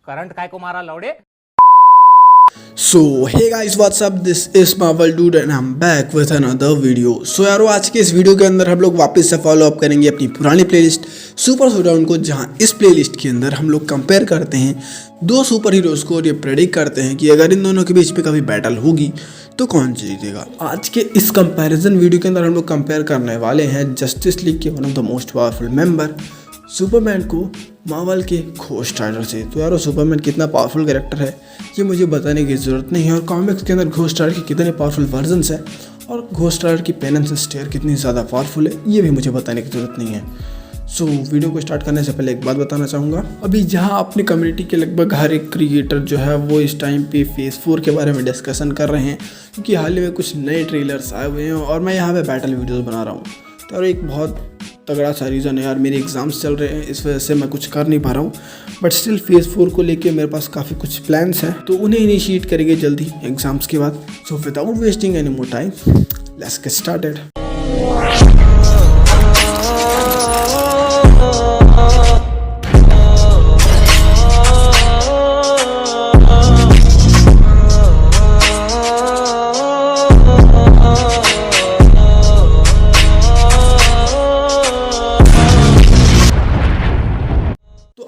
Current काय को मारा लौड़े। So hey guys, what's up? This is Marvel Dude and I'm back with another video. So यारो आज के इस वीडियो के अंदर हम लोग वापस से फॉलो अप करेंगे अपनी पुरानी प्लेलिस्ट सुपर शोडाउन को, जहां इस प्लेलिस्ट के अंदर हम लोग कंपेयर करते हैं दो सुपर हीरोज़ को और ये प्रेडिक्ट करते हैं कि अगर इन दोनों के बीच में कभी बैटल होगी तो कौन जीतेगा। आज के इस कंपैरिजन वीडियो के अंदर हम लोग कंपेयर करने वाले हैं जस्टिस लीग के one of the most powerful member Superman को मार्वल के घोस्ट राइडर से। तो यारो सुपरमैन कितना पावरफुल कैरेक्टर है ये मुझे बताने की ज़रूरत नहीं है, और कॉमिक्स के अंदर घोस्ट राइडर के कितने पावरफुल वर्जन्स हैं और घोस्ट राइडर की पेन एंड स्टेयर कितनी ज़्यादा पावरफुल है ये भी मुझे बताने की ज़रूरत नहीं है। सो वीडियो को स्टार्ट करने से पहले एक बात बताना चाहूँगा, अभी जहाँ अपनी कम्युनिटी के लगभग हर एक क्रिएटर जो है वो इस टाइम पे फेज़ 4 के बारे में डिस्कशन कर रहे हैं, क्योंकि हाल ही में कुछ नए ट्रेलर्स आए हुए हैं और मैं यहाँ पे बैटल वीडियोस बना रहा हूँ। तो यार एक बहुत तगड़ा सा रीज़न है यार, मेरे एग्ज़ाम्स चल रहे हैं इस वजह से मैं कुछ कर नहीं पा रहा हूँ, बट स्टिल फेज़ 4 को लेके मेरे पास काफ़ी कुछ प्लान्स हैं, तो उन्हें इनिशिएट करेंगे जल्दी एग्ज़ाम्स के बाद। So without wasting any more time let's get started.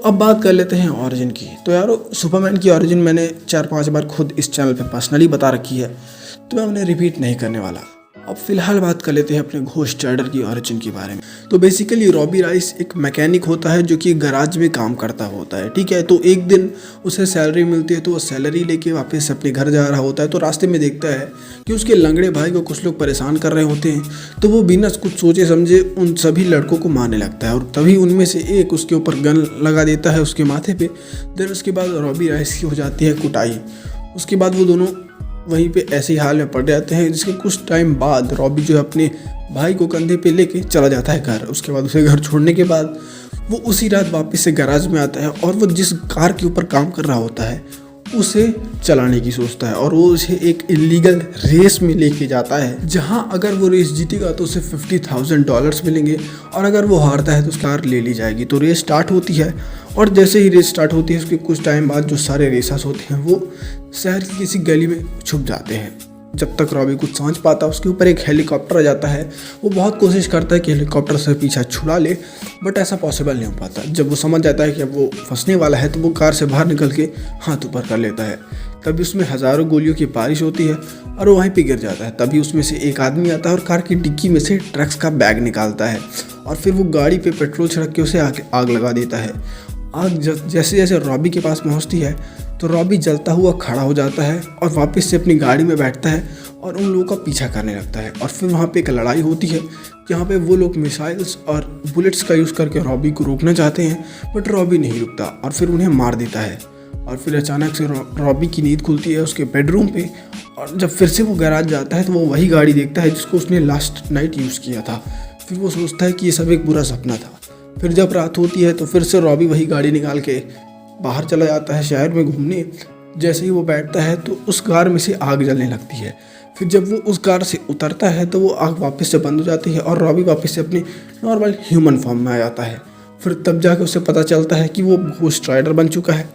अब बात कर लेते हैं ऑरिजिन की। तो यारो सुपरमैन की ऑरिजिन मैंने 4-5 बार खुद इस चैनल पे पर्सनली बता रखी है, तो मैं उन्हें रिपीट नहीं करने वाला। अब फिलहाल बात कर लेते हैं अपने घोस्ट राइडर की ऑरिजिन के बारे में। तो बेसिकली रॉबी राइस एक मैकेनिक होता है जो कि गराज में काम करता होता है, ठीक है। तो एक दिन उसे सैलरी मिलती है, तो वो सैलरी लेके वापस अपने घर जा रहा होता है, तो रास्ते में देखता है कि उसके लंगड़े भाई को कुछ लोग परेशान कर रहे होते हैं, तो वो बिना कुछ सोचे समझे उन सभी लड़कों को मारने लगता है, और तभी उनमें से एक उसके ऊपर गन लगा देता है उसके माथे पे। देन उसके बाद रॉबी राइस की हो जाती है कुटाई। उसके बाद वो दोनों वहीं पे ऐसे ही हाल में पड़ जाते हैं, जिसके कुछ टाइम बाद रॉबी जो है अपने भाई को कंधे पे लेके चला जाता है घर। उसके बाद उसे घर छोड़ने के बाद वो उसी रात वापस से गैराज में आता है, और वो जिस कार के ऊपर काम कर रहा होता है उसे चलाने की सोचता है, और वो उसे एक इलीगल रेस में लेके जाता है, जहां अगर वो रेस जीतेगा तो उसे $50,000 मिलेंगे, और अगर वो हारता है तो कार ले ली जाएगी। तो रेस स्टार्ट होती है, और जैसे ही रेस स्टार्ट होती है उसके कुछ टाइम बाद जो सारे रेसर्स होते हैं वो शहर की किसी गली में छुप जाते हैं। जब तक रॉबी कुछ समझ पाता उसके ऊपर एक हेलीकॉप्टर आ जाता है। वो बहुत कोशिश करता है कि हेलीकॉप्टर से पीछा छुड़ा ले, बट ऐसा पॉसिबल नहीं हो पाता। जब वो समझ जाता है कि अब वो फंसने वाला है तो वो कार से बाहर निकल के हाथ ऊपर कर लेता है। तभी उसमें हज़ारों गोलियों की बारिश होती है और वो वहीं पे गिर जाता है। तभी उसमें से एक आदमी आता है और कार की डिक्की में से ड्रग्स का बैग निकालता है, और फिर वो गाड़ी पे पेट्रोल छिड़क के उसे आग लगा देता है। आग जैसे जैसे रॉबी के पास पहुंचती है तो रॉबी जलता हुआ खड़ा हो जाता है और वापस से अपनी गाड़ी में बैठता है और उन लोगों का पीछा करने लगता है। और फिर वहाँ पे एक लड़ाई होती है जहाँ पे वो लोग मिसाइल्स और बुलेट्स का यूज़ करके रॉबी को रोकना चाहते हैं, बट रॉबी नहीं रुकता और फिर उन्हें मार देता है। और फिर अचानक से रॉबी की नींद खुलती है उसके बेडरूम पे, और जब फिर से वो गैराज जाता है तो वो वही गाड़ी देखता है जिसको उसने लास्ट नाइट यूज़ किया था। फिर वो सोचता है कि ये सब एक बुरा सपना था। फिर जब रात होती है तो फिर से रॉबी वही गाड़ी निकाल के बाहर चला जाता है शहर में घूमने। जैसे ही वो बैठता है तो उस कार में से आग जलने लगती है। फिर जब वो उस कार से उतरता है तो वो आग वापस से बंद हो जाती है और रॉबी वापस से अपने नॉर्मल ह्यूमन फॉर्म में आ जाता है। फिर तब जाके उसे पता चलता है कि वो घोस्ट राइडर बन चुका है।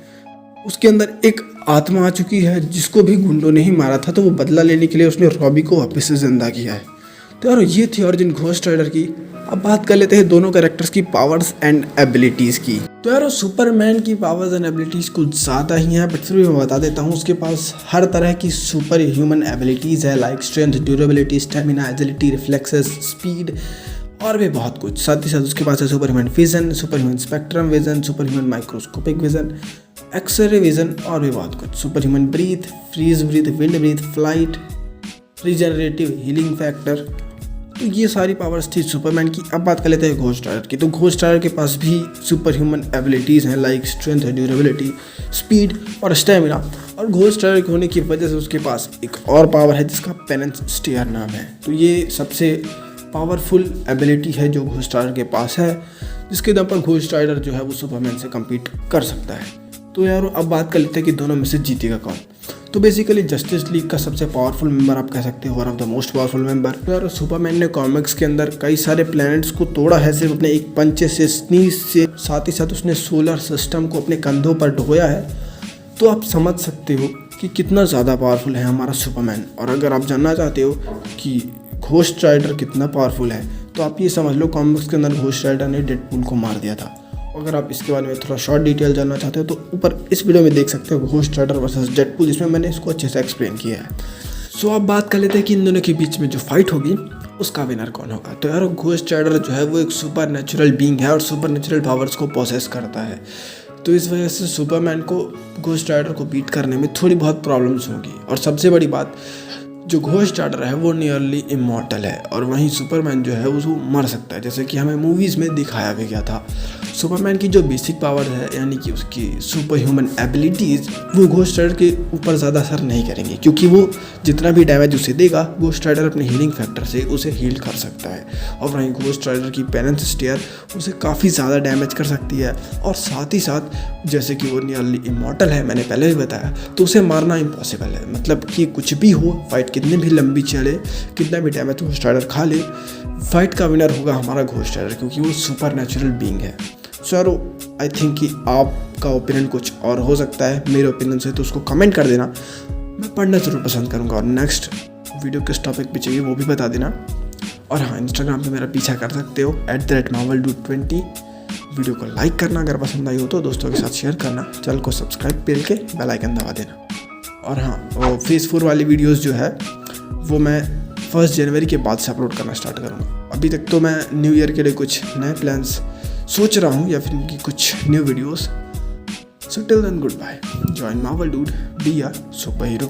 उसके अंदर एक आत्मा आ चुकी है जिसको भी गुंडों ने ही मारा था, तो वो बदला लेने के लिए उसने रॉबी को वापस से जिंदा किया है। तो यार ये थी ओरिजिन घोस्ट राइडर की। अब बात कर लेते हैं दोनों कैरेक्टर्स की पावर्स एंड एबिलिटीज़ की। तो यार सुपरमैन की पावर्स एंड एबिलिटीज़ कुछ ज़्यादा ही हैं, बट फिर भी मैं बता देता हूँ। उसके पास हर तरह की सुपर ह्यूमन एबिलिटीज़ है, like strength, durability, stamina, agility, reflexes, speed और भी बहुत कुछ। साथ ही साथ उसके पास है super human vision, super human spectrum vision, super human microscopic vision, x ray vision और भी बहुत कुछ। Super human breath, freeze breath, wind breath, flight, regenerative, healing factor. तो ये सारी पावर्स थी सुपरमैन की। अब बात कर लेते हैं घोस्ट राइडर की। तो घोस्ट राइडर के पास भी सुपर ह्यूमन एबिलिटीज़ हैं, लाइक स्ट्रेंथ, ड्यूरेबिलिटी, स्पीड और स्टेमिना। और घोस्ट राइडर होने की वजह से उसके पास एक और पावर है जिसका पेन एंड स्टेयर नाम है। तो ये सबसे पावरफुल एबिलिटी है जो घोस्ट राइडर के पास है, जिसके दम पर घोस्ट राइडर जो है वो सुपरमैन से कम्पीट कर सकता है। तो यार अब बात कर लेते हैं कि दोनों में से जीतेगा कौन। तो बेसिकली जस्टिस लीग का सबसे पावरफुल मेंबर आप कह सकते हो, one of the most powerful member. तो यार सुपरमैन ने कॉमिक्स के अंदर कई सारे प्लैनेट्स को तोड़ा है सिर्फ अपने एक पंचे से, स्नीज से। साथ ही साथ उसने सोलर सिस्टम को अपने कंधों पर ढोया है तो आप समझ सकते हो कि कितना ज़्यादा पावरफुल है हमारा सुपरमैन। और अगर आप जानना चाहते हो कि घोस्ट राइडर कितना पावरफुल है तो आप ये समझ लो कॉमिक्स के अंदर घोस्ट राइडर ने डेडपूल को मार दिया था। अगर आप इसके बारे में थोड़ा शॉर्ट डिटेल जानना चाहते हो तो ऊपर इस वीडियो में देख सकते हो घोस्ट राइडर वर्सेस डेडपूल, इसमें मैंने इसको अच्छे से एक्सप्लेन किया है। सो अब बात कर लेते हैं कि इन दोनों के बीच में जो फाइट होगी उसका विनर कौन होगा। तो यार घोस्ट राइडर जो है वो एक सुपर नेचुरल बीइंग है और सुपर नेचुरल पावर्स को पोसेस करता है, तो इस वजह से सुपरमैन को घोस्ट राइडर को बीट करने में थोड़ी बहुत प्रॉब्लम्स होगी। और सबसे बड़ी बात, जो घोस्ट राइडर है वो नियरली इमॉर्टल है और वहीं सुपरमैन जो है वो मर सकता है, जैसे कि हमें मूवीज़ में दिखाया भी गया था। सुपरमैन की जो बेसिक पावर है यानी कि उसकी सुपर ह्यूमन एबिलिटीज़ वो घोस्ट राइडर के ऊपर ज़्यादा असर नहीं करेंगे, क्योंकि वो जितना भी डैमेज उसे देगा घोस्ट राइडर अपने हीलिंग फैक्टर से उसे हील कर सकता है। और वहीं घोस्ट राइडर की पेरेंट्स स्टेयर उसे काफ़ी ज़्यादा डैमेज कर सकती है और साथ ही साथ जैसे कि वो नियरली इमॉर्टल है, मैंने पहले भी बताया, तो उसे मारना इम्पॉसिबल है। मतलब कि कुछ भी हो, फाइट कितनी भी लंबी चले, कितना भी डैमेज घोस्ट राइडर खा ले, फाइट का विनर होगा हमारा घोस्ट राइडर, क्योंकि वो सुपर नेचुरल बीइंग है। सो यारो आई थिंक कि आपका ओपिनियन कुछ और हो सकता है मेरे ओपिनियन से, तो उसको कमेंट कर देना, मैं पढ़ना ज़रूर पसंद करूँगा। और नेक्स्ट वीडियो किस टॉपिक पे चाहिए वो भी बता देना। और हाँ, इंस्टाग्राम पे मेरा पीछा कर सकते हो @marveldude20। वीडियो को लाइक करना, अगर पसंद आई हो तो दोस्तों के साथ शेयर करना, चैनल को सब्सक्राइब पेल के बेल आइकन दबा देना। और हाँ, वो फेज़ 4 वाली वीडियोज़ जो है वो मैं 1 जनवरी के बाद से अपलोड करना स्टार्ट करूँगा। अभी तक तो मैं न्यू ईयर के लिए कुछ नए प्लान्स सोच रहा हूँ या फिर इनकी कुछ new videos. So till then good bye, join Marvel dude, be our super hero.